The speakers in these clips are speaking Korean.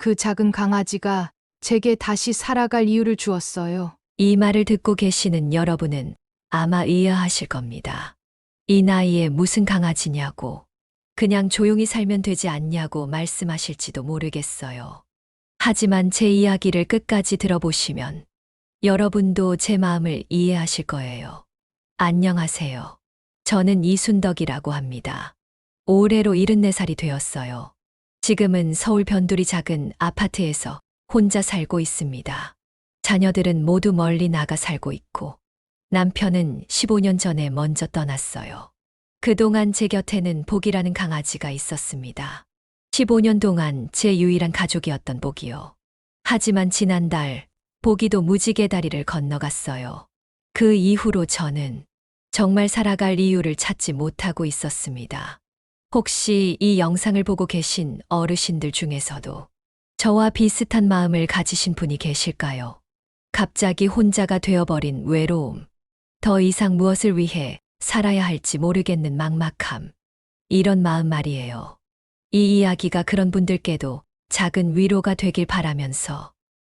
그 작은 강아지가 제게 다시 살아갈 이유를 주었어요. 이 말을 듣고 계시는 여러분은 아마 의아하실 겁니다. 이 나이에 무슨 강아지냐고, 그냥 조용히 살면 되지 않냐고 말씀하실지도 모르겠어요. 하지만 제 이야기를 끝까지 들어보시면 여러분도 제 마음을 이해하실 거예요. 안녕하세요. 저는 이순덕이라고 합니다. 올해로 74살이 되었어요. 지금은 서울 변두리 작은 아파트에서 혼자 살고 있습니다. 자녀들은 모두 멀리 나가 살고 있고 남편은 15년 전에 먼저 떠났어요. 그동안 제 곁에는 복이라는 강아지가 있었습니다. 15년 동안 제 유일한 가족이었던 복이요. 하지만 지난달 복이도 무지개 다리를 건너갔어요. 그 이후로 저는 정말 살아갈 이유를 찾지 못하고 있었습니다. 혹시 이 영상을 보고 계신 어르신들 중에서도 저와 비슷한 마음을 가지신 분이 계실까요? 갑자기 혼자가 되어버린 외로움, 더 이상 무엇을 위해 살아야 할지 모르겠는 막막함, 이런 마음 말이에요. 이 이야기가 그런 분들께도 작은 위로가 되길 바라면서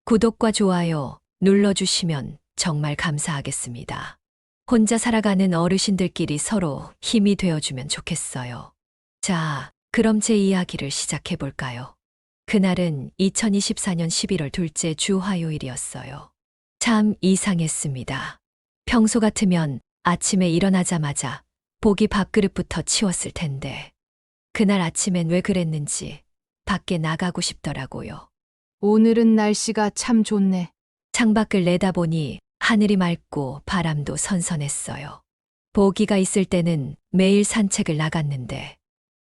구독과 좋아요 눌러주시면 정말 감사하겠습니다. 혼자 살아가는 어르신들끼리 서로 힘이 되어주면 좋겠어요. 자, 그럼 제 이야기를 시작해 볼까요? 그날은 2024년 11월 둘째 주 화요일이었어요. 참 이상했습니다. 평소 같으면 아침에 일어나자마자 복이 밥그릇부터 치웠을 텐데 그날 아침엔 왜 그랬는지 밖에 나가고 싶더라고요. 오늘은 날씨가 참 좋네. 창밖을 내다보니 하늘이 맑고 바람도 선선했어요. 복이가 있을 때는 매일 산책을 나갔는데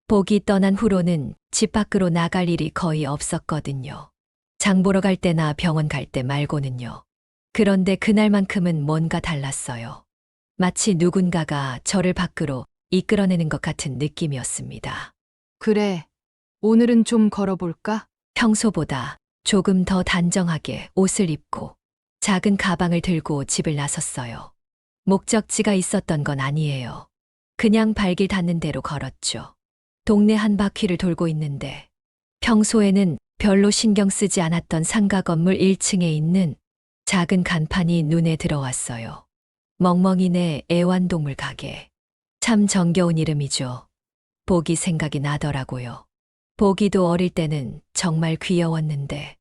복이 떠난 후로는 집 밖으로 나갈 일이 거의 없었거든요. 장 보러 갈 때나 병원 갈 때 말고는요. 그런데 그날만큼은 뭔가 달랐어요. 마치 누군가가 저를 밖으로 이끌어내는 것 같은 느낌이었습니다. 그래, 오늘은 좀 걸어볼까? 평소보다 조금 더 단정하게 옷을 입고 작은 가방을 들고 집을 나섰어요. 목적지가 있었던 건 아니에요. 그냥 발길 닿는 대로 걸었죠. 동네 한 바퀴를 돌고 있는데 평소에는 별로 신경 쓰지 않았던 상가 건물 1층에 있는 작은 간판이 눈에 들어왔어요. 멍멍이네 애완동물 가게. 참 정겨운 이름이죠. 복이 생각이 나더라고요. 복이도 어릴 때는 정말 귀여웠는데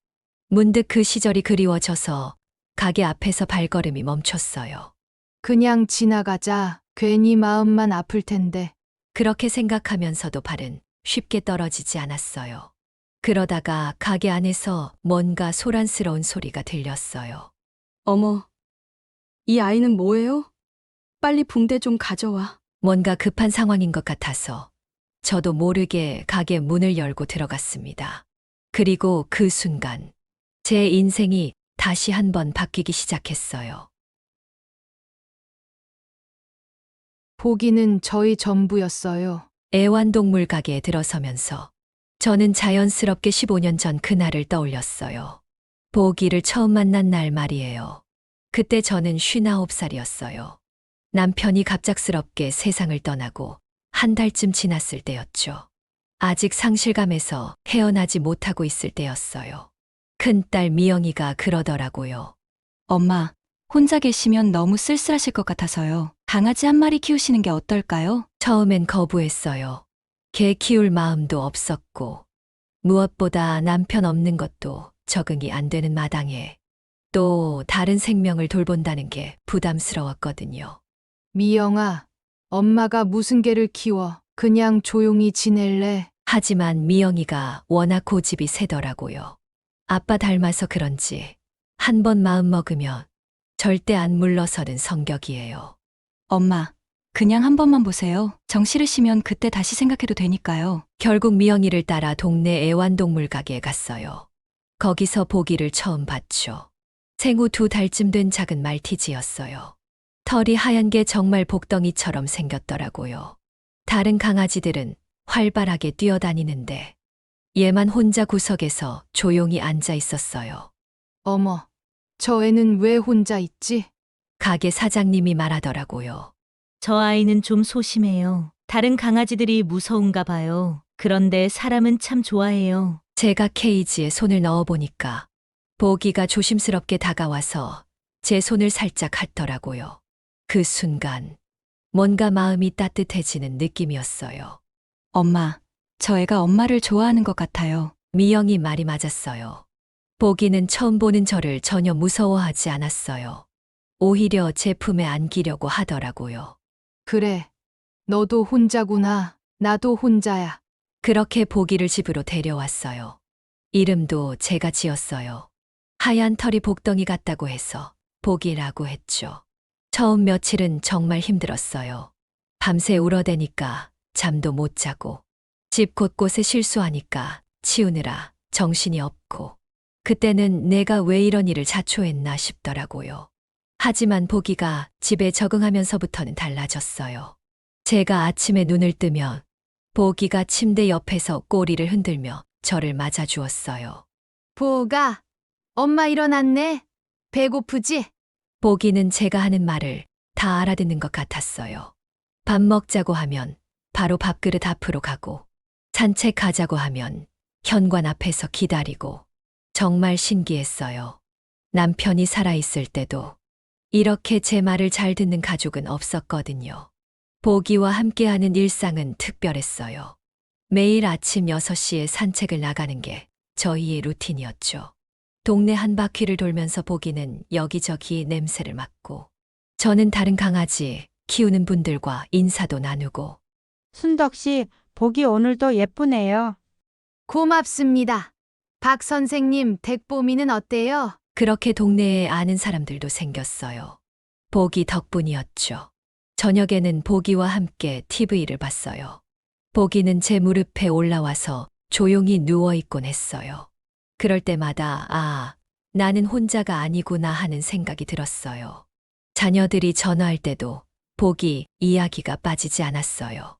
문득 그 시절이 그리워져서 가게 앞에서 발걸음이 멈췄어요. 그냥 지나가자. 괜히 마음만 아플 텐데. 그렇게 생각하면서도 발은 쉽게 떨어지지 않았어요. 그러다가 가게 안에서 뭔가 소란스러운 소리가 들렸어요. 어머, 이 아이는 뭐예요? 빨리 붕대 좀 가져와. 뭔가 급한 상황인 것 같아서 저도 모르게 가게 문을 열고 들어갔습니다. 그리고 그 순간 제 인생이 다시 한번 바뀌기 시작했어요. 복이는 저희 전부였어요. 애완동물 가게에 들어서면서 저는 자연스럽게 15년 전 그날을 떠올렸어요. 복이를 처음 만난 날 말이에요. 그때 저는 59살이었어요. 남편이 갑작스럽게 세상을 떠나고 한 달쯤 지났을 때였죠. 아직 상실감에서 헤어나지 못하고 있을 때였어요. 큰딸 미영이가 그러더라고요. 엄마, 혼자 계시면 너무 쓸쓸하실 것 같아서요. 강아지 한 마리 키우시는 게 어떨까요? 처음엔 거부했어요. 개 키울 마음도 없었고 무엇보다 남편 없는 것도 적응이 안 되는 마당에 또 다른 생명을 돌본다는 게 부담스러웠거든요. 미영아, 엄마가 무슨 개를 키워. 그냥 조용히 지낼래. 하지만 미영이가 워낙 고집이 세더라고요. 아빠 닮아서 그런지 한 번 마음 먹으면 절대 안 물러서는 성격이에요. 엄마, 그냥 한 번만 보세요. 정 싫으시면 그때 다시 생각해도 되니까요. 결국 미영이를 따라 동네 애완동물 가게에 갔어요. 거기서 보기를 처음 봤죠. 생후 2달쯤 된 작은 말티즈였어요. 털이 하얀 게 정말 복덩이처럼 생겼더라고요. 다른 강아지들은 활발하게 뛰어다니는데 얘만 혼자 구석에서 조용히 앉아 있었어요. 어머, 저 애는 왜 혼자 있지? 가게 사장님이 말하더라고요. 저 아이는 좀 소심해요. 다른 강아지들이 무서운가 봐요. 그런데 사람은 참 좋아해요. 제가 케이지에 손을 넣어보니까 보기가 조심스럽게 다가와서 제 손을 살짝 핥더라고요. 그 순간 뭔가 마음이 따뜻해지는 느낌이었어요. 엄마, 저 애가 엄마를 좋아하는 것 같아요. 미영이 말이 맞았어요. 보기는 처음 보는 저를 전혀 무서워하지 않았어요. 오히려 제 품에 안기려고 하더라고요. 그래. 너도 혼자구나. 나도 혼자야. 그렇게 보기를 집으로 데려왔어요. 이름도 제가 지었어요. 하얀 털이 복덩이 같다고 해서 보기라고 했죠. 처음 며칠은 정말 힘들었어요. 밤새 울어대니까 잠도 못 자고, 집 곳곳에 실수하니까 치우느라 정신이 없고, 그때는 내가 왜 이런 일을 자초했나 싶더라고요. 하지만 보기가 집에 적응하면서부터는 달라졌어요. 제가 아침에 눈을 뜨면 보기가 침대 옆에서 꼬리를 흔들며 저를 맞아주었어요. 보가, 엄마 일어났네. 배고프지? 보기는 제가 하는 말을 다 알아듣는 것 같았어요. 밥 먹자고 하면 바로 밥그릇 앞으로 가고, 산책하자고 하면 현관 앞에서 기다리고, 정말 신기했어요. 남편이 살아있을 때도 이렇게 제 말을 잘 듣는 가족은 없었거든요. 보기와 함께하는 일상은 특별했어요. 매일 아침 6시에 산책을 나가는 게 저희의 루틴이었죠. 동네 한 바퀴를 돌면서 보기는 여기저기 냄새를 맡고, 저는 다른 강아지 키우는 분들과 인사도 나누고, 순덕 씨, 보기 오늘도 예쁘네요. 고맙습니다. 박 선생님, 댁보미는 어때요? 그렇게 동네에 아는 사람들도 생겼어요. 보기 덕분이었죠. 저녁에는 보기와 함께 TV를 봤어요. 보기는 제 무릎에 올라와서 조용히 누워있곤 했어요. 그럴 때마다 나는 혼자가 아니구나 하는 생각이 들었어요. 자녀들이 전화할 때도 보기 이야기가 빠지지 않았어요.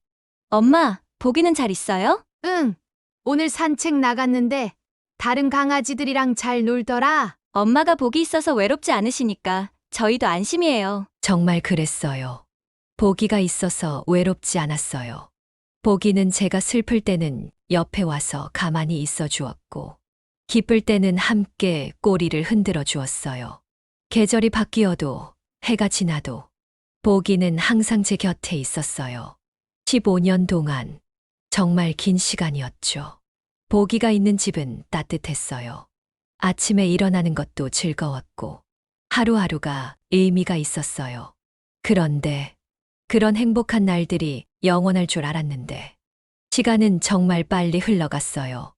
엄마, 보기는 잘 있어요? 응. 오늘 산책 나갔는데 다른 강아지들이랑 잘 놀더라. 엄마가 보기 있어서 외롭지 않으시니까 저희도 안심이에요. 정말 그랬어요. 보기가 있어서 외롭지 않았어요. 보기는 제가 슬플 때는 옆에 와서 가만히 있어 주었고, 기쁠 때는 함께 꼬리를 흔들어 주었어요. 계절이 바뀌어도, 해가 지나도 보기는 항상 제 곁에 있었어요. 15년 동안 정말 긴 시간이었죠. 보기가 있는 집은 따뜻했어요. 아침에 일어나는 것도 즐거웠고, 하루하루가 의미가 있었어요. 그런데 그런 행복한 날들이 영원할 줄 알았는데, 시간은 정말 빨리 흘러갔어요.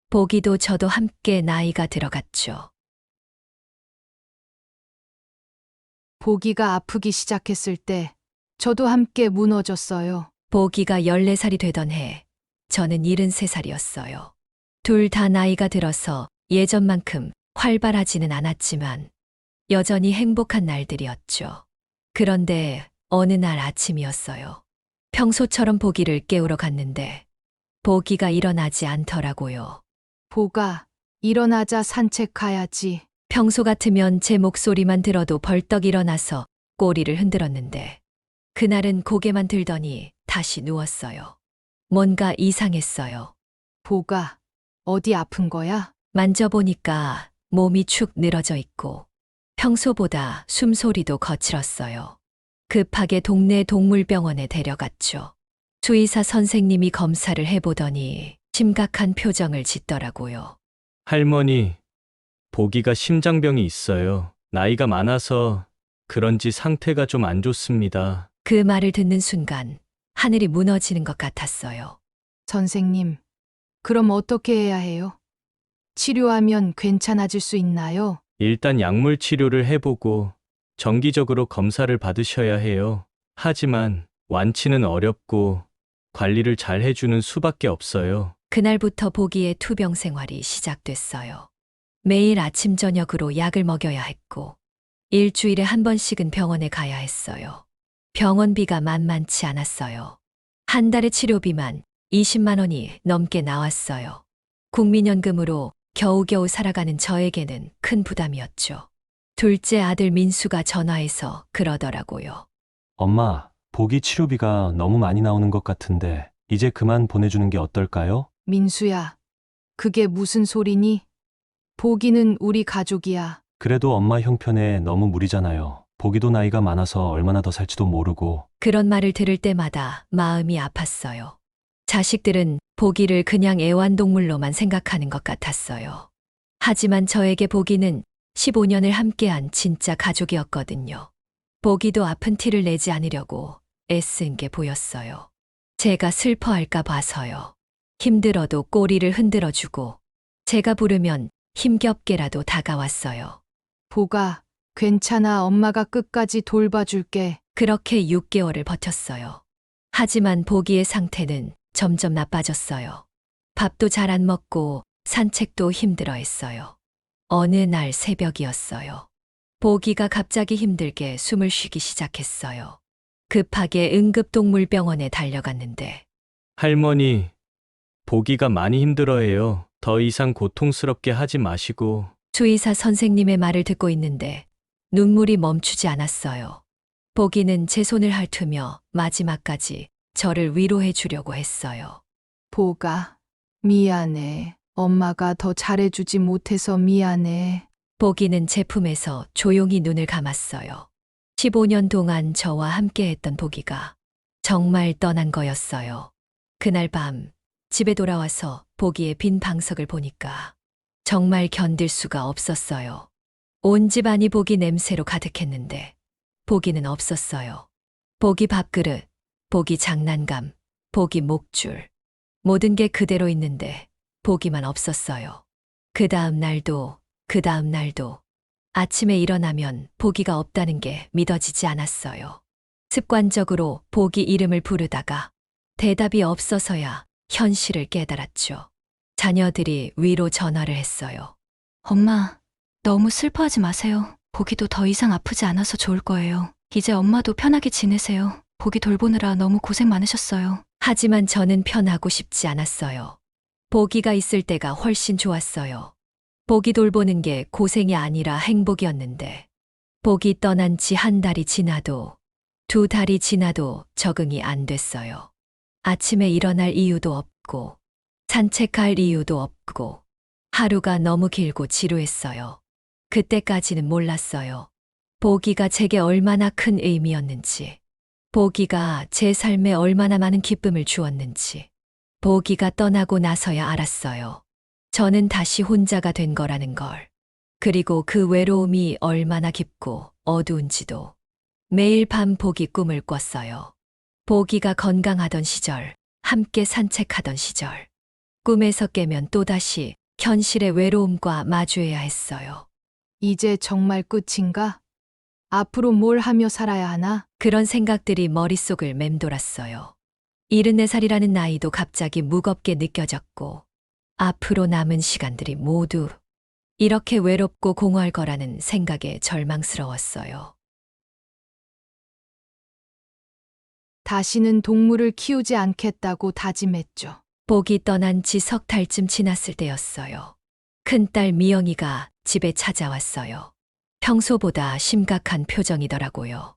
보기도 저도 함께 나이가 들어갔죠. 보기가 아프기 시작했을 때 저도 함께 무너졌어요. 보기가 14살이 되던 해, 저는 73살이었어요. 둘 다 나이가 들어서 예전만큼 활발하지는 않았지만 여전히 행복한 날들이었죠. 그런데 어느 날 아침이었어요. 평소처럼 보기를 깨우러 갔는데 보기가 일어나지 않더라고요. 보가, 일어나자 산책 가야지. 평소 같으면 제 목소리만 들어도 벌떡 일어나서 꼬리를 흔들었는데 그날은 고개만 들더니 다시 누웠어요. 뭔가 이상했어요. 보가, 어디 아픈 거야? 만져보니까 몸이 축 늘어져 있고 평소보다 숨소리도 거칠었어요. 급하게 동네 동물병원에 데려갔죠. 수의사 선생님이 검사를 해보더니 심각한 표정을 짓더라고요. 할머니, 보기가 심장병이 있어요. 나이가 많아서 그런지 상태가 좀 안 좋습니다. 그 말을 듣는 순간 하늘이 무너지는 것 같았어요. 선생님, 그럼 어떻게 해야 해요? 치료하면 괜찮아질 수 있나요? 일단 약물 치료를 해보고 정기적으로 검사를 받으셔야 해요. 하지만 완치는 어렵고 관리를 잘 해주는 수밖에 없어요. 그날부터 보기의 투병 생활이 시작됐어요. 매일 아침 저녁으로 약을 먹여야 했고 일주일에 한 번씩은 병원에 가야 했어요. 병원비가 만만치 않았어요. 한 달의 치료비만 20만 원이 넘게 나왔어요. 국민연금으로 겨우겨우 살아가는 저에게는 큰 부담이었죠. 둘째 아들 민수가 전화해서 그러더라고요. 엄마, 보기 치료비가 너무 많이 나오는 것 같은데 이제 그만 보내주는 게 어떨까요? 민수야, 그게 무슨 소리니? 보기는 우리 가족이야. 그래도 엄마 형편에 너무 무리잖아요. 보기도 나이가 많아서 얼마나 더 살지도 모르고. 그런 말을 들을 때마다 마음이 아팠어요. 자식들은 보기를 그냥 애완동물로만 생각하는 것 같았어요. 하지만 저에게 보기는 15년을 함께한 진짜 가족이었거든요. 보기도 아픈 티를 내지 않으려고 애쓴 게 보였어요. 제가 슬퍼할까 봐서요. 힘들어도 꼬리를 흔들어주고 제가 부르면 힘겹게라도 다가왔어요. 보가, 괜찮아. 엄마가 끝까지 돌봐줄게. 그렇게 6개월을 버텼어요. 하지만 보기의 상태는 점점 나빠졌어요. 밥도 잘 안 먹고 산책도 힘들어 했어요. 어느 날 새벽이었어요. 보기가 갑자기 힘들게 숨을 쉬기 시작했어요. 급하게 응급동물병원에 달려갔는데 할머니, 보기가 많이 힘들어해요. 더 이상 고통스럽게 하지 마시고. 주의사 선생님의 말을 듣고 있는데 눈물이 멈추지 않았어요. 보기는 제 손을 핥으며 마지막까지 저를 위로해 주려고 했어요. 보가, 미안해. 엄마가 더 잘해주지 못해서 미안해. 보기는 제 품에서 조용히 눈을 감았어요. 15년 동안 저와 함께했던 보기가 정말 떠난 거였어요. 그날 밤 집에 돌아와서 보기의 빈 방석을 보니까 정말 견딜 수가 없었어요. 온 집안이 보기 냄새로 가득했는데 보기는 없었어요. 보기 밥그릇, 보기 장난감, 보기 목줄. 모든 게 그대로 있는데 보기만 없었어요. 그 다음 날도 아침에 일어나면 보기가 없다는 게 믿어지지 않았어요. 습관적으로 보기 이름을 부르다가 대답이 없어서야 현실을 깨달았죠. 자녀들이 위로 전화를 했어요. 엄마, 너무 슬퍼하지 마세요. 보기도 더 이상 아프지 않아서 좋을 거예요. 이제 엄마도 편하게 지내세요. 보기 돌보느라 너무 고생 많으셨어요. 하지만 저는 편하고 싶지 않았어요. 보기가 있을 때가 훨씬 좋았어요. 보기 돌보는 게 고생이 아니라 행복이었는데 보기 떠난 지 한 달이 지나도 2달이 지나도 적응이 안 됐어요. 아침에 일어날 이유도 없고 산책할 이유도 없고 하루가 너무 길고 지루했어요. 그때까지는 몰랐어요. 보기가 제게 얼마나 큰 의미였는지, 보기가 제 삶에 얼마나 많은 기쁨을 주었는지, 보기가 떠나고 나서야 알았어요. 저는 다시 혼자가 된 거라는 걸. 그리고 그 외로움이 얼마나 깊고 어두운지도. 매일 밤 보기 꿈을 꿨어요. 보기가 건강하던 시절, 함께 산책하던 시절. 꿈에서 깨면 또다시 현실의 외로움과 마주해야 했어요. 이제 정말 끝인가? 앞으로 뭘 하며 살아야 하나? 그런 생각들이 머릿속을 맴돌았어요. 74살이라는 나이도 갑자기 무겁게 느껴졌고, 앞으로 남은 시간들이 모두 이렇게 외롭고 공허할 거라는 생각에 절망스러웠어요. 다시는 동물을 키우지 않겠다고 다짐했죠. 보기 떠난 지 석 달쯤 지났을 때였어요. 큰딸 미영이가 집에 찾아왔어요. 평소보다 심각한 표정이더라고요.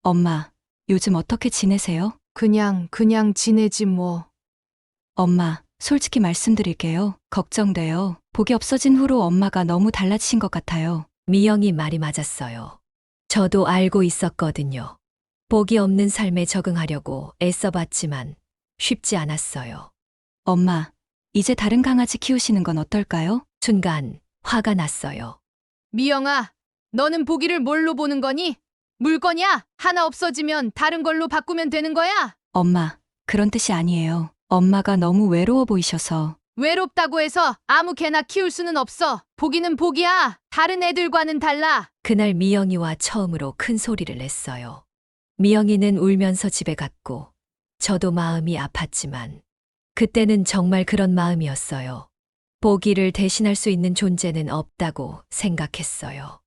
엄마, 요즘 어떻게 지내세요? 그냥 지내지 뭐. 엄마, 솔직히 말씀드릴게요. 걱정돼요. 복이 없어진 후로 엄마가 너무 달라지신 것 같아요. 미영이 말이 맞았어요. 저도 알고 있었거든요. 복이 없는 삶에 적응하려고 애써봤지만 쉽지 않았어요. 엄마, 이제 다른 강아지 키우시는 건 어떨까요? 순간 화가 났어요. 미영아, 너는 보기를 뭘로 보는 거니? 물건이야? 하나 없어지면 다른 걸로 바꾸면 되는 거야? 엄마, 그런 뜻이 아니에요. 엄마가 너무 외로워 보이셔서. 외롭다고 해서 아무 개나 키울 수는 없어. 보기는 보기야. 다른 애들과는 달라. 그날 미영이와 처음으로 큰 소리를 냈어요. 미영이는 울면서 집에 갔고 저도 마음이 아팠지만 그때는 정말 그런 마음이었어요. 보기를 대신할 수 있는 존재는 없다고 생각했어요.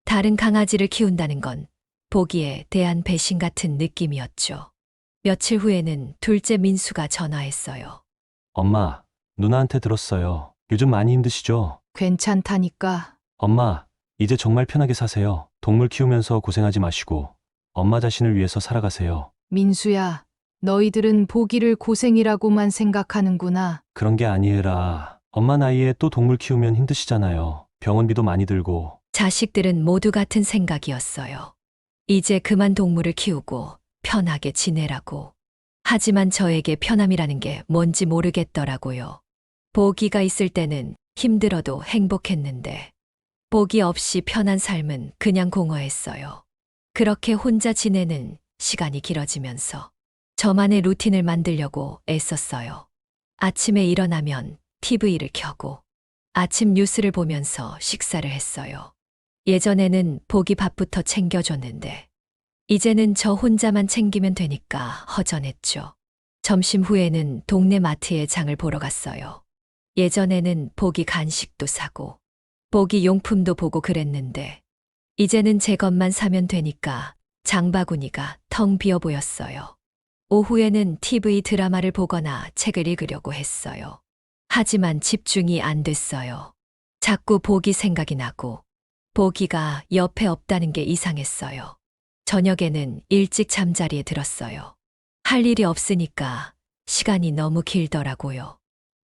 다른 강아지를 키운다는 건 보기에 대한 배신 같은 느낌이었죠. 며칠 후에는 둘째 민수가 전화했어요. 엄마, 누나한테 들었어요. 요즘 많이 힘드시죠? 괜찮다니까. 엄마, 이제 정말 편하게 사세요. 동물 키우면서 고생하지 마시고 엄마 자신을 위해서 살아가세요. 민수야, 너희들은 보기를 고생이라고만 생각하는구나. 그런 게 아니라 엄마 나이에 또 동물 키우면 힘드시잖아요. 병원비도 많이 들고. 자식들은 모두 같은 생각이었어요. 이제 그만 동물을 키우고 편하게 지내라고. 하지만 저에게 편함이라는 게 뭔지 모르겠더라고요. 보기가 있을 때는 힘들어도 행복했는데, 보기 없이 편한 삶은 그냥 공허했어요. 그렇게 혼자 지내는 시간이 길어지면서 저만의 루틴을 만들려고 애썼어요. 아침에 일어나면 TV를 켜고 아침 뉴스를 보면서 식사를 했어요. 예전에는 보기 밥부터 챙겨줬는데 이제는 저 혼자만 챙기면 되니까 허전했죠. 점심 후에는 동네 마트에 장을 보러 갔어요. 예전에는 보기 간식도 사고 보기 용품도 보고 그랬는데 이제는 제 것만 사면 되니까 장바구니가 텅 비어 보였어요. 오후에는 TV 드라마를 보거나 책을 읽으려고 했어요. 하지만 집중이 안 됐어요. 자꾸 보기 생각이 나고 보기가 옆에 없다는 게 이상했어요. 저녁에는 일찍 잠자리에 들었어요. 할 일이 없으니까 시간이 너무 길더라고요.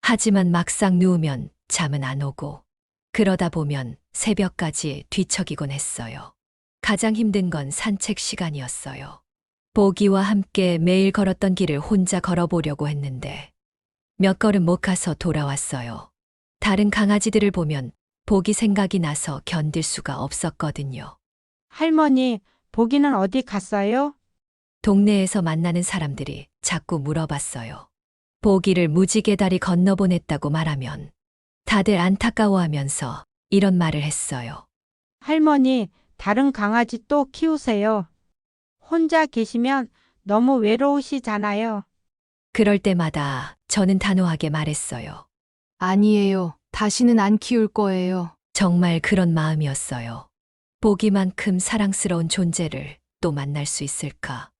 하지만 막상 누우면 잠은 안 오고 그러다 보면 새벽까지 뒤척이곤 했어요. 가장 힘든 건 산책 시간이었어요. 보기와 함께 매일 걸었던 길을 혼자 걸어보려고 했는데 몇 걸음 못 가서 돌아왔어요. 다른 강아지들을 보면 보기 생각이 나서 견딜 수가 없었거든요. 할머니, 보기는 어디 갔어요? 동네에서 만나는 사람들이 자꾸 물어봤어요. 보기를 무지개 다리 건너보냈다고 말하면 다들 안타까워하면서 이런 말을 했어요. 할머니, 다른 강아지 또 키우세요. 혼자 계시면 너무 외로우시잖아요. 그럴 때마다 저는 단호하게 말했어요. 아니에요. 다시는 안 키울 거예요. 정말 그런 마음이었어요. 보기만큼 사랑스러운 존재를 또 만날 수 있을까?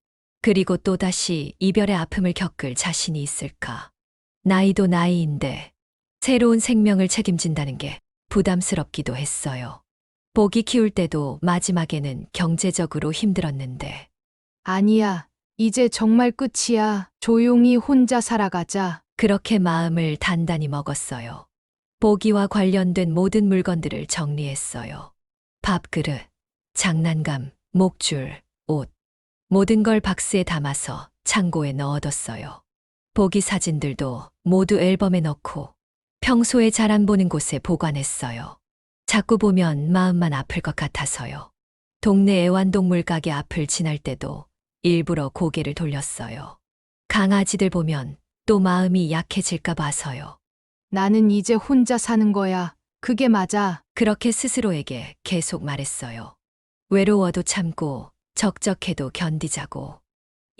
그리고 또다시 이별의 아픔을 겪을 자신이 있을까? 나이도 나이인데 새로운 생명을 책임진다는 게 부담스럽기도 했어요. 보기 키울 때도 마지막에는 경제적으로 힘들었는데 아니야. 이제 정말 끝이야. 조용히 혼자 살아가자. 그렇게 마음을 단단히 먹었어요. 보기와 관련된 모든 물건들을 정리했어요. 밥그릇, 장난감, 목줄, 옷. 모든 걸 박스에 담아서 창고에 넣어뒀어요. 보기 사진들도 모두 앨범에 넣고 평소에 잘 안 보는 곳에 보관했어요. 자꾸 보면 마음만 아플 것 같아서요. 동네 애완동물 가게 앞을 지날 때도 일부러 고개를 돌렸어요. 강아지들 보면 또 마음이 약해질까 봐서요. 나는 이제 혼자 사는 거야. 그게 맞아. 그렇게 스스로에게 계속 말했어요. 외로워도 참고 적적해도 견디자고.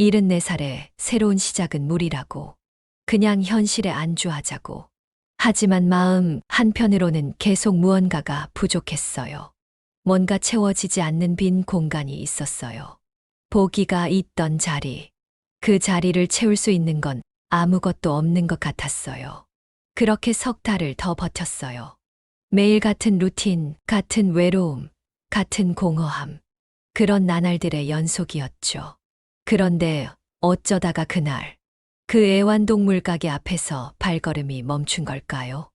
74살에 새로운 시작은 무리라고. 그냥 현실에 안주하자고. 하지만 마음 한편으로는 계속 무언가가 부족했어요. 뭔가 채워지지 않는 빈 공간이 있었어요. 보기가 있던 자리. 그 자리를 채울 수 있는 건 아무것도 없는 것 같았어요. 그렇게 석 달을 더 버텼어요. 매일 같은 루틴, 같은 외로움, 같은 공허함. 그런 나날들의 연속이었죠. 그런데 어쩌다가 그날 그 애완동물 가게 앞에서 발걸음이 멈춘 걸까요?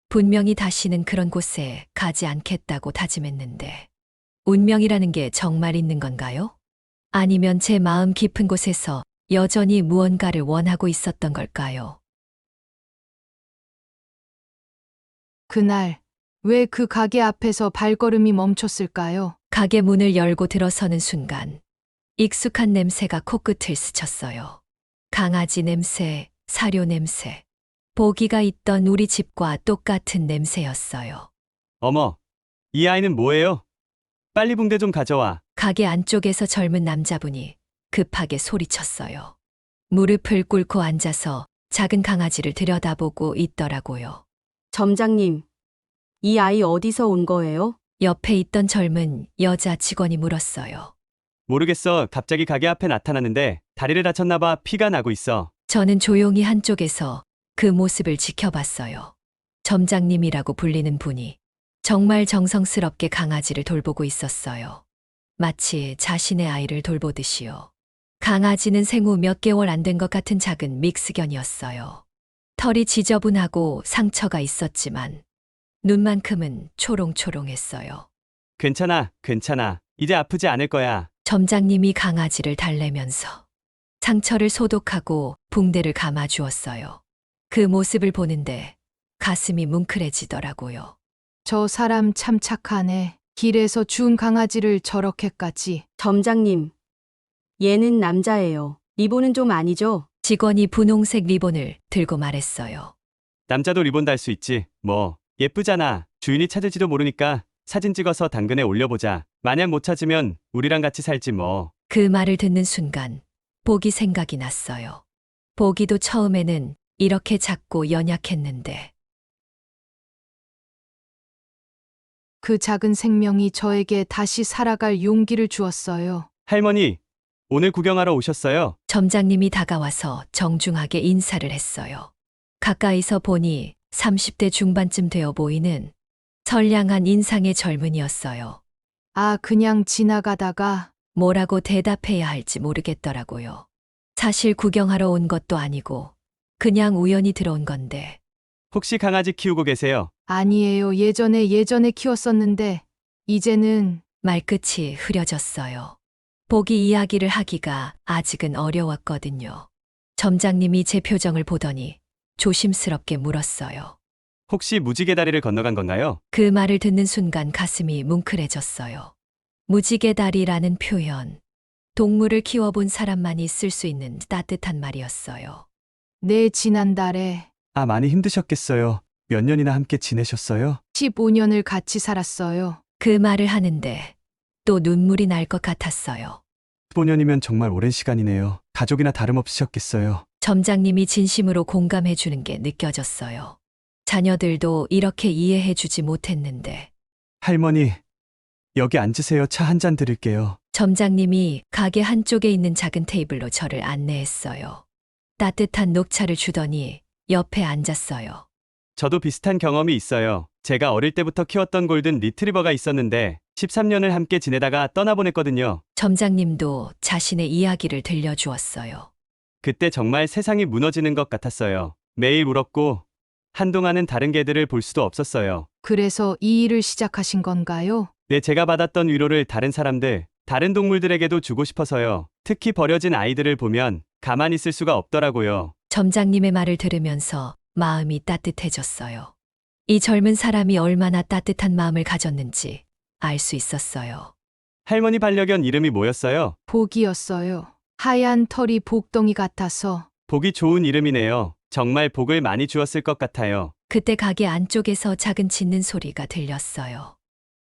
분명히 다시는 그런 곳에 가지 않겠다고 다짐했는데 운명이라는 게 정말 있는 건가요? 아니면 제 마음 깊은 곳에서 여전히 무언가를 원하고 있었던 걸까요? 그날 왜 그 가게 앞에서 발걸음이 멈췄을까요? 가게 문을 열고 들어서는 순간 익숙한 냄새가 코끝을 스쳤어요. 강아지 냄새, 사료 냄새. 보기가 있던 우리 집과 똑같은 냄새였어요. 어머, 이 아이는 뭐예요? 빨리 붕대 좀 가져와. 가게 안쪽에서 젊은 남자분이 급하게 소리쳤어요. 무릎을 꿇고 앉아서 작은 강아지를 들여다보고 있더라고요. 점장님, 이 아이 어디서 온 거예요? 옆에 있던 젊은 여자 직원이 물었어요. 모르겠어. 갑자기 가게 앞에 나타났는데 다리를 다쳤나 봐. 피가 나고 있어. 저는 조용히 한쪽에서 그 모습을 지켜봤어요. 점장님이라고 불리는 분이 정말 정성스럽게 강아지를 돌보고 있었어요. 마치 자신의 아이를 돌보듯이요. 강아지는 생후 몇 개월 안 된 것 같은 작은 믹스견이었어요. 털이 지저분하고 상처가 있었지만 눈만큼은 초롱초롱했어요. 괜찮아, 괜찮아. 이제 아프지 않을 거야. 점장님이 강아지를 달래면서 상처를 소독하고 붕대를 감아 주었어요. 그 모습을 보는데 가슴이 뭉클해지더라고요. 저 사람 참 착하네. 길에서 준 강아지를 저렇게까지. 점장님, 얘는 남자예요. 리본은 좀 아니죠? 직원이 분홍색 리본을 들고 말했어요. 남자도 리본 달 수 있지. 뭐, 예쁘잖아. 주인이 찾을지도 모르니까 사진 찍어서 당근에 올려보자. 만약 못 찾으면 우리랑 같이 살지 뭐. 그 말을 듣는 순간 복이 생각이 났어요. 복이도 처음에는 이렇게 작고 연약했는데 그 작은 생명이 저에게 다시 살아갈 용기를 주었어요. 할머니, 오늘 구경하러 오셨어요? 점장님이 다가와서 정중하게 인사를 했어요. 가까이서 보니 30대 중반쯤 되어 보이는 선량한 인상의 젊은이였어요. 아, 그냥 지나가다가. 뭐라고 대답해야 할지 모르겠더라고요. 사실 구경하러 온 것도 아니고 그냥 우연히 들어온 건데 혹시 강아지 키우고 계세요? 아니에요. 예전에 키웠었는데 이제는. 말끝이 흐려졌어요. 복이 이야기를 하기가 아직은 어려웠거든요. 점장님이 제 표정을 보더니 조심스럽게 물었어요. 혹시 무지개 다리를 건너간 건가요? 그 말을 듣는 순간 가슴이 뭉클해졌어요. 무지개 다리라는 표현, 동물을 키워본 사람만이 쓸 수 있는 따뜻한 말이었어요. 네, 지난달에 아, 많이 힘드셨겠어요. 몇 년이나 함께 지내셨어요? 15년을 같이 살았어요. 그 말을 하는데 또 눈물이 날 것 같았어요. 15년이면 정말 오랜 시간이네요. 가족이나 다름없으셨겠어요. 점장님이 진심으로 공감해 주는 게 느껴졌어요. 자녀들도 이렇게 이해해 주지 못했는데 할머니, 여기 앉으세요. 차 한 잔 드릴게요. 점장님이 가게 한쪽에 있는 작은 테이블로 저를 안내했어요. 따뜻한 녹차를 주더니 옆에 앉았어요. 저도 비슷한 경험이 있어요. 제가 어릴 때부터 키웠던 골든 리트리버가 있었는데 13년을 함께 지내다가 떠나보냈거든요. 점장님도 자신의 이야기를 들려주었어요. 그때 정말 세상이 무너지는 것 같았어요. 매일 울었고 한동안은 다른 개들을 볼 수도 없었어요. 그래서 이 일을 시작하신 건가요? 네, 제가 받았던 위로를 다른 사람들, 다른 동물들에게도 주고 싶어서요. 특히 버려진 아이들을 보면 가만히 있을 수가 없더라고요. 점장님의 말을 들으면서 마음이 따뜻해졌어요. 이 젊은 사람이 얼마나 따뜻한 마음을 가졌는지 알 수 있었어요. 할머니 반려견 이름이 뭐였어요? 복이었어요. 하얀 털이 복덩이 같아서. 복이 좋은 이름이네요. 정말 복을 많이 주었을 것 같아요. 그때 가게 안쪽에서 작은 짖는 소리가 들렸어요.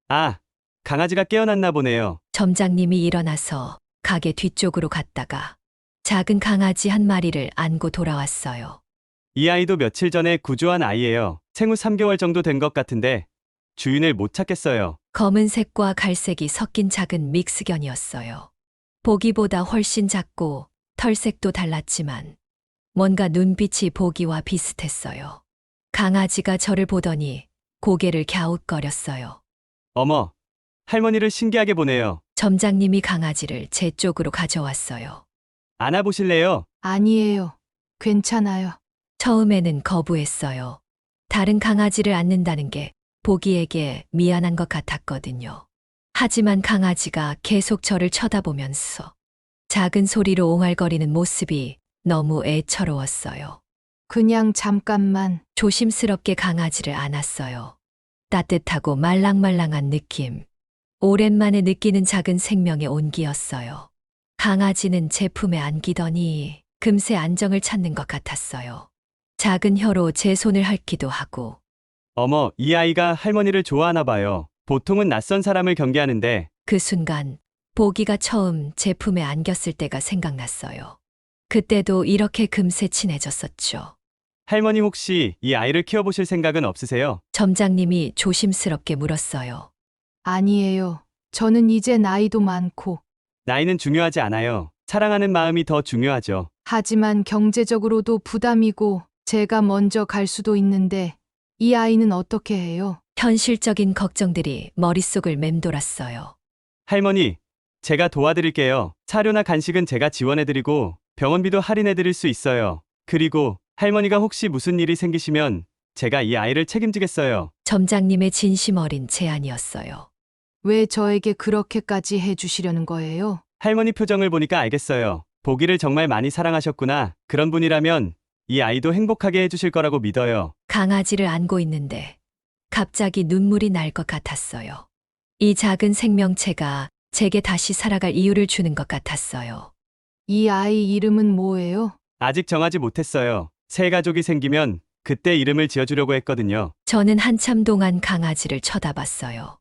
아, 강아지가 깨어났나 보네요. 점장님이 일어나서 가게 뒤쪽으로 갔다가 작은 강아지 한 마리를 안고 돌아왔어요. 이 아이도 며칠 전에 구조한 아이예요. 생후 3개월 정도 된 것 같은데 주인을 못 찾겠어요. 검은색과 갈색이 섞인 작은 믹스견이었어요. 보기보다 훨씬 작고 털색도 달랐지만 뭔가 눈빛이 보기와 비슷했어요. 강아지가 저를 보더니 고개를 갸웃거렸어요. 어머, 할머니를 신기하게 보네요. 점장님이 강아지를 제 쪽으로 가져왔어요. 안아보실래요? 아니에요. 괜찮아요. 처음에는 거부했어요. 다른 강아지를 안는다는 게 보기에게 미안한 것 같았거든요. 하지만 강아지가 계속 저를 쳐다보면서 작은 소리로 옹알거리는 모습이 너무 애처로웠어요. 그냥 잠깐만. 조심스럽게 강아지를 안았어요. 따뜻하고 말랑말랑한 느낌. 오랜만에 느끼는 작은 생명의 온기였어요. 강아지는 제 품에 안기더니 금세 안정을 찾는 것 같았어요. 작은 혀로 제 손을 핥기도 하고 어머, 이 아이가 할머니를 좋아하나 봐요. 보통은 낯선 사람을 경계하는데 그 순간 보기가 처음 제 품에 안겼을 때가 생각났어요. 그때도 이렇게 금세 친해졌었죠. 할머니 혹시 이 아이를 키워보실 생각은 없으세요? 점장님이 조심스럽게 물었어요. 아니에요. 저는 이제 나이도 많고. 나이는 중요하지 않아요. 사랑하는 마음이 더 중요하죠. 하지만 경제적으로도 부담이고 제가 먼저 갈 수도 있는데 이 아이는 어떻게 해요? 현실적인 걱정들이 머릿속을 맴돌았어요. 할머니, 제가 도와드릴게요. 사료나 간식은 제가 지원해드리고 병원비도 할인해드릴 수 있어요. 그리고 할머니가 혹시 무슨 일이 생기시면 제가 이 아이를 책임지겠어요. 점장님의 진심 어린 제안이었어요. 왜 저에게 그렇게까지 해주시려는 거예요? 할머니 표정을 보니까 알겠어요. 보기를 정말 많이 사랑하셨구나. 그런 분이라면 이 아이도 행복하게 해주실 거라고 믿어요. 강아지를 안고 있는데 갑자기 눈물이 날 것 같았어요. 이 작은 생명체가 제게 다시 살아갈 이유를 주는 것 같았어요. 이 아이 이름은 뭐예요? 아직 정하지 못했어요. 새 가족이 생기면 그때 이름을 지어주려고 했거든요. 저는 한참 동안 강아지를 쳐다봤어요.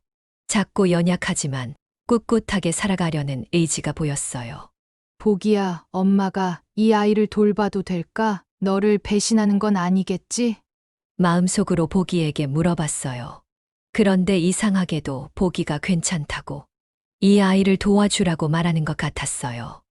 작고 연약하지만 꿋꿋하게 살아가려는 의지가 보였어요. 보기야, 엄마가 이 아이를 돌봐도 될까? 너를 배신하는 건 아니겠지? 마음속으로 보기에게 물어봤어요. 그런데 이상하게도 보기가 괜찮다고 이 아이를 도와주라고 말하는 것 같았어요.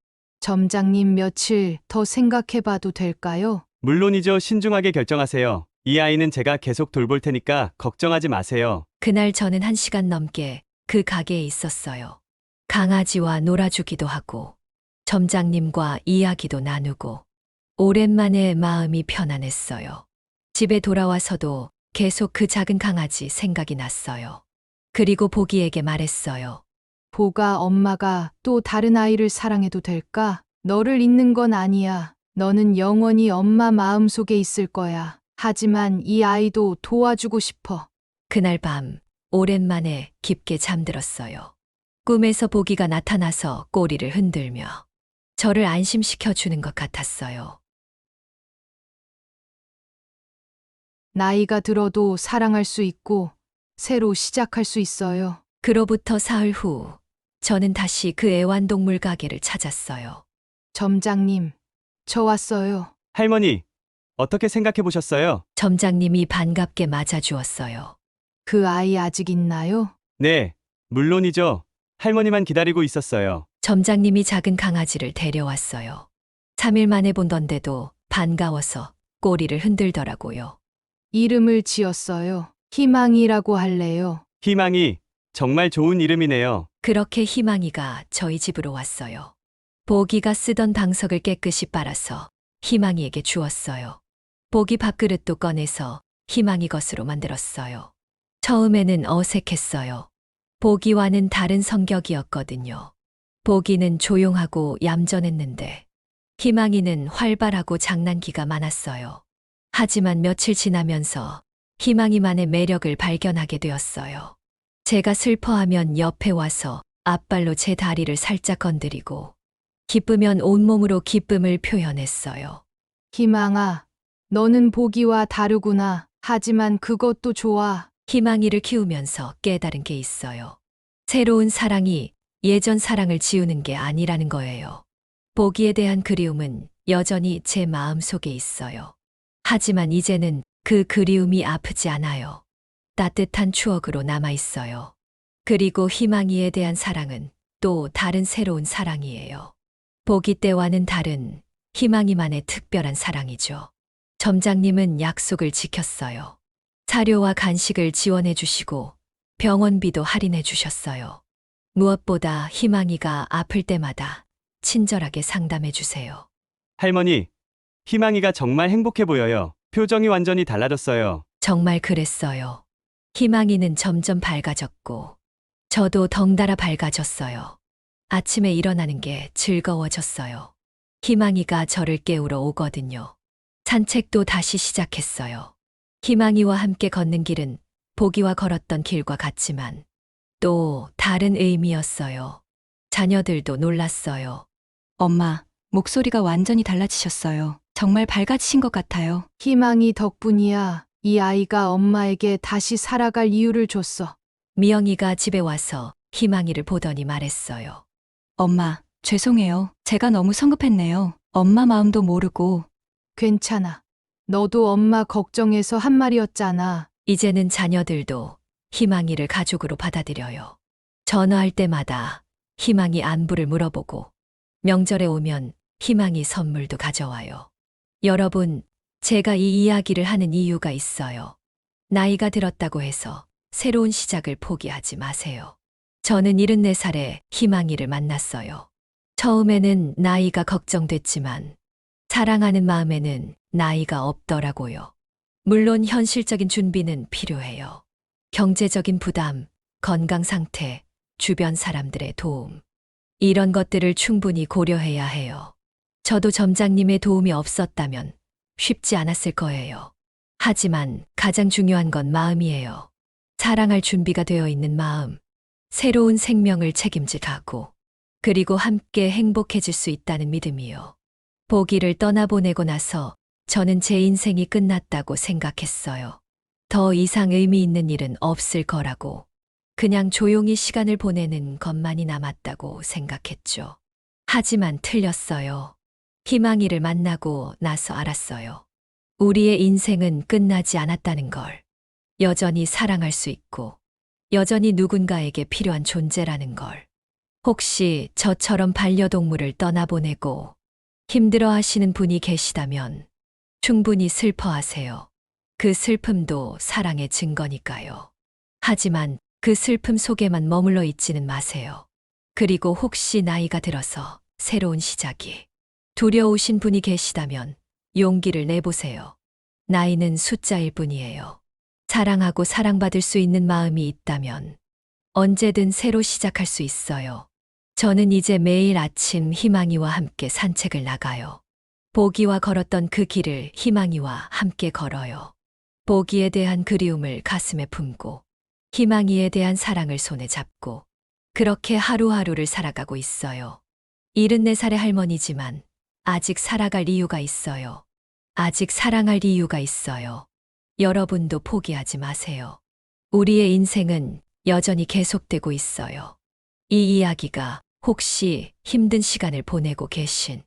점장님 며칠 더 생각해봐도 될까요? 물론이죠. 신중하게 결정하세요. 이 아이는 제가 계속 돌볼 테니까 걱정하지 마세요. 그날 저는 1시간 넘게 그 가게에 있었어요. 강아지와 놀아주기도 하고 점장님과 이야기도 나누고 오랜만에 마음이 편안했어요. 집에 돌아와서도 계속 그 작은 강아지 생각이 났어요. 그리고 보기에게 말했어요. 보가 엄마가 또 다른 아이를 사랑해도 될까? 너를 잊는 건 아니야. 너는 영원히 엄마 마음속에 있을 거야. 하지만 이 아이도 도와주고 싶어. 그날 밤 오랜만에 깊게 잠들었어요. 꿈에서 보기가 나타나서 꼬리를 흔들며 저를 안심시켜 주는 것 같았어요. 나이가 들어도 사랑할 수 있고 새로 시작할 수 있어요. 그로부터 사흘 후 저는 다시 그 애완동물 가게를 찾았어요. 점장님, 저 왔어요. 할머니, 어떻게 생각해 보셨어요? 점장님이 반갑게 맞아주었어요. 그 아이 아직 있나요? 네, 물론이죠. 할머니만 기다리고 있었어요. 점장님이 작은 강아지를 데려왔어요. 3일 만에 본던데도 반가워서 꼬리를 흔들더라고요. 이름을 지었어요. 희망이라고 할래요. 희망이 정말 좋은 이름이네요. 그렇게 희망이가 저희 집으로 왔어요. 보기가 쓰던 방석을 깨끗이 빨아서 희망이에게 주었어요. 보기 밥그릇도 꺼내서 희망이 것으로 만들었어요. 처음에는 어색했어요. 보기와는 다른 성격이었거든요. 보기는 조용하고 얌전했는데 희망이는 활발하고 장난기가 많았어요. 하지만 며칠 지나면서 희망이만의 매력을 발견하게 되었어요. 제가 슬퍼하면 옆에 와서 앞발로 제 다리를 살짝 건드리고 기쁘면 온몸으로 기쁨을 표현했어요. 희망아, 너는 보기와 다르구나. 하지만 그것도 좋아. 희망이를 키우면서 깨달은 게 있어요. 새로운 사랑이 예전 사랑을 지우는 게 아니라는 거예요. 보기에 대한 그리움은 여전히 제 마음 속에 있어요. 하지만 이제는 그 그리움이 아프지 않아요. 따뜻한 추억으로 남아 있어요. 그리고 희망이에 대한 사랑은 또 다른 새로운 사랑이에요. 보기 때와는 다른 희망이만의 특별한 사랑이죠. 점장님은 약속을 지켰어요. 사료와 간식을 지원해 주시고 병원비도 할인해 주셨어요. 무엇보다 희망이가 아플 때마다 친절하게 상담해 주세요. 할머니, 희망이가 정말 행복해 보여요. 표정이 완전히 달라졌어요. 정말 그랬어요. 희망이는 점점 밝아졌고 저도 덩달아 밝아졌어요. 아침에 일어나는 게 즐거워졌어요. 희망이가 저를 깨우러 오거든요. 산책도 다시 시작했어요. 희망이와 함께 걷는 길은 보기와 걸었던 길과 같지만 또 다른 의미였어요. 자녀들도 놀랐어요. 엄마, 목소리가 완전히 달라지셨어요. 정말 밝아지신 것 같아요. 희망이 덕분이야. 이 아이가 엄마에게 다시 살아갈 이유를 줬어. 미영이가 집에 와서 희망이를 보더니 말했어요. 엄마, 죄송해요. 제가 너무 성급했네요. 엄마 마음도 모르고. 괜찮아. 너도 엄마 걱정해서 한 말이었잖아. 이제는 자녀들도 희망이를 가족으로 받아들여요. 전화할 때마다 희망이 안부를 물어보고 명절에 오면 희망이 선물도 가져와요. 여러분, 제가 이 이야기를 하는 이유가 있어요. 나이가 들었다고 해서 새로운 시작을 포기하지 마세요. 저는 74살에 희망이를 만났어요. 처음에는 나이가 걱정됐지만 사랑하는 마음에는 나이가 없더라고요. 물론 현실적인 준비는 필요해요. 경제적인 부담, 건강 상태, 주변 사람들의 도움. 이런 것들을 충분히 고려해야 해요. 저도 점장님의 도움이 없었다면 쉽지 않았을 거예요. 하지만 가장 중요한 건 마음이에요. 사랑할 준비가 되어 있는 마음, 새로운 생명을 책임질 각오, 그리고 함께 행복해질 수 있다는 믿음이요. 보기를 떠나보내고 나서 저는 제 인생이 끝났다고 생각했어요. 더 이상 의미 있는 일은 없을 거라고, 그냥 조용히 시간을 보내는 것만이 남았다고 생각했죠. 하지만 틀렸어요. 희망이를 만나고 나서 알았어요. 우리의 인생은 끝나지 않았다는 걸. 여전히 사랑할 수 있고, 여전히 누군가에게 필요한 존재라는 걸. 혹시 저처럼 반려동물을 떠나보내고 힘들어 하시는 분이 계시다면 충분히 슬퍼하세요. 그 슬픔도 사랑의 증거니까요. 하지만 그 슬픔 속에만 머물러 있지는 마세요. 그리고 혹시 나이가 들어서 새로운 시작이 두려우신 분이 계시다면 용기를 내보세요. 나이는 숫자일 뿐이에요. 사랑하고 사랑받을 수 있는 마음이 있다면 언제든 새로 시작할 수 있어요. 저는 이제 매일 아침 희망이와 함께 산책을 나가요. 보기와 걸었던 그 길을 희망이와 함께 걸어요. 보기에 대한 그리움을 가슴에 품고 희망이에 대한 사랑을 손에 잡고 그렇게 하루하루를 살아가고 있어요. 74살의 할머니지만 아직 살아갈 이유가 있어요. 아직 사랑할 이유가 있어요. 여러분도 포기하지 마세요. 우리의 인생은 여전히 계속되고 있어요. 이 이야기가 혹시 힘든 시간을 보내고 계신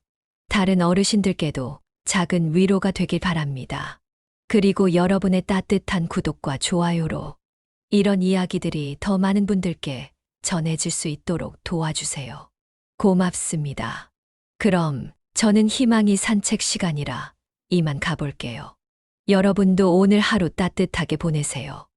다른 어르신들께도 작은 위로가 되길 바랍니다. 그리고 여러분의 따뜻한 구독과 좋아요로 이런 이야기들이 더 많은 분들께 전해질 수 있도록 도와주세요. 고맙습니다. 그럼 저는 희망이 산책 시간이라 이만 가볼게요. 여러분도 오늘 하루 따뜻하게 보내세요.